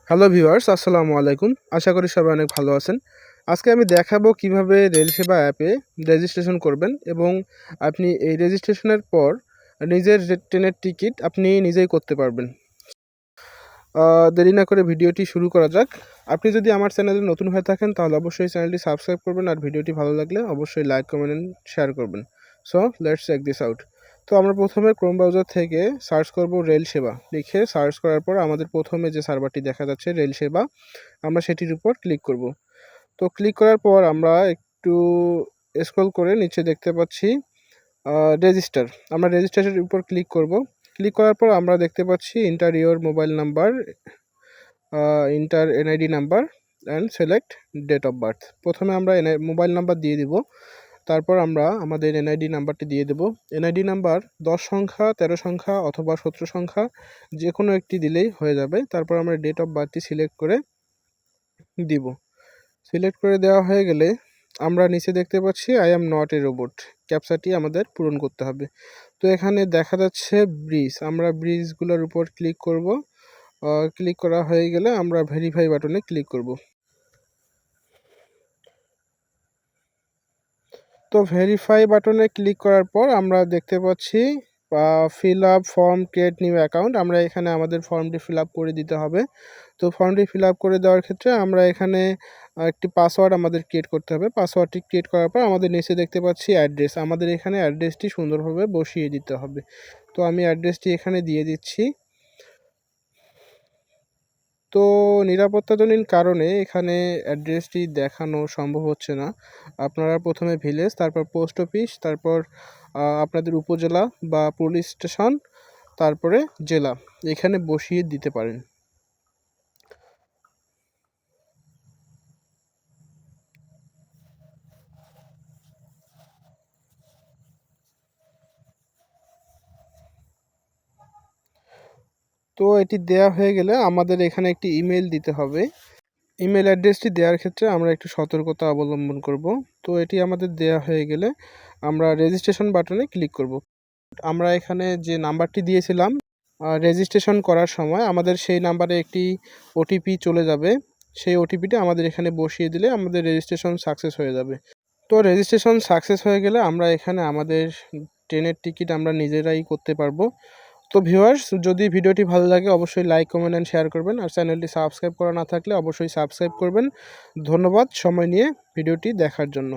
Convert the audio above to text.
Hello viewers, আসসালামু আলাইকুম। আশা করি সবাই অনেক ভালো আছেন। আজকে আমি দেখাবো কিভাবে রেল সেবা অ্যাপে রেজিস্ট্রেশন করবেন এবং আপনি এই রেজিস্ট্রেশনের পর নিজের ট্রেনের টিকিট আপনি নিজেই করতে পারবেন। দেরি না করে ভিডিওটি শুরু করা যাক। আপনি যদি আমার চ্যানেলে নতুন হয়ে থাকেন তাহলে অবশ্যই চ্যানেলটি সাবস্ক্রাইব করবেন আর ভিডিওটি ভালো লাগলে অবশ্যই লাইক, কমেন্ট এন্ড শেয়ার করবেন। So let's check this out. তো আমরা প্রথমে ক্রোম ব্রাউজার থেকে সার্চ করব রেল সেবা লিখে সার্চ করার পর আমাদের প্রথমে যে সার্ভারটি দেখা যাচ্ছে রেল সেবা, আমরা সেটির উপর ক্লিক করব। তো ক্লিক করার পর আমরা একটু স্ক্রল করে নিচে দেখতে পাচ্ছি রেজিস্টার। আমরা রেজিস্ট্রেশনের উপর ক্লিক করব। ক্লিক করার পর আমরা দেখতে পাচ্ছি enter your mobile number, enter NID number and select date of birth. প্রথমে আমরা মোবাইল নাম্বার দিয়ে দিব, তারপর আমরা আমাদের এনআইডি নাম্বারটি দিয়ে দেব। এনআইডি নাম্বার 10 সংখ্যা, 13 সংখ্যা অথবা 17 সংখ্যা যে কোনো একটি দিলেই হয়ে যাবে। তারপর আমরা ডেট অফ বার্থটি সিলেক্ট করে দিব। সিলেক্ট করে দেওয়া হয়ে গেলে আমরা নিচে দেখতে পাচ্ছি I am not a robot, ক্যাপচাটি আমাদের পূরণ করতে হবে। তো এখানে দেখা যাচ্ছে ব্রিজ, আমরা ব্রিজগুলোর উপর ক্লিক করব। ক্লিক করা হয়ে গেলে আমরা ভেরিফাই বাটনে ক্লিক করব। তো ভেরিফাই বাটনে ক্লিক করার পর আমরা দেখতে পাচ্ছি fill up form create new account, আমরা এখানে আমাদের ফর্মটি ফিল আপ করে দিতে হবে। তো ফর্মটি ফিল আপ করে দেওয়ার ক্ষেত্রে আমরা এখানে একটি পাসওয়ার্ড আমাদের ক্রিয়েট করতে হবে। পাসওয়ার্ডটি ক্রিয়েট করার পর আমাদের নিচে দেখতে পাচ্ছি অ্যাড্রেস, আমাদের এখানে অ্যাড্রেসটি সুন্দরভাবে বসিয়ে দিতে হবে। তো আমি অ্যাড্রেসটি এখানে দিয়ে দিচ্ছি। তো নিরাপত্তাজনিত কারণে এখানে অ্যাড্রেসটি দেখানো সম্ভব হচ্ছে না। আপনারা প্রথমে ভিলেজ, তারপর পোস্ট অফিস, তারপর আপনাদের উপজেলা বা পুলিশ স্টেশন, তারপরে জেলা এখানে বসিয়ে দিতে পারেন। তো এটি দেয়া হয়ে গেলে আমাদের এখানে একটি ইমেইল দিতে হবে। ইমেল অ্যাড্রেসটি দেওয়ার ক্ষেত্রে আমরা একটু সতর্কতা অবলম্বন করব। তো এটি আমাদের দেয়া হয়ে গেলে আমরা রেজিস্ট্রেশন বাটনে ক্লিক করব। আমরা এখানে যে নাম্বারটি দিয়েছিলাম রেজিস্ট্রেশন করার সময় আমাদের সেই নাম্বারে একটি ওটিপি চলে যাবে। সেই ওটিপিটা আমাদের এখানে বসিয়ে দিলে আমাদের রেজিস্ট্রেশন সাকসেস হয়ে যাবে। তো রেজিস্ট্রেশন সাকসেস হয়ে গেলে আমরা এখানে আমাদের ট্রেনের টিকিট আমরা নিজেরাই করতে পারবো। তো ভিউয়ার্স, যদি ভিডিওটি ভালো লাগে অবশ্যই লাইক, কমেন্ট অ্যান্ড শেয়ার করবেন আর চ্যানেলটি সাবস্ক্রাইব করা না থাকলে অবশ্যই সাবস্ক্রাইব করবেন। ধন্যবাদ সময় নিয়ে ভিডিওটি দেখার জন্য।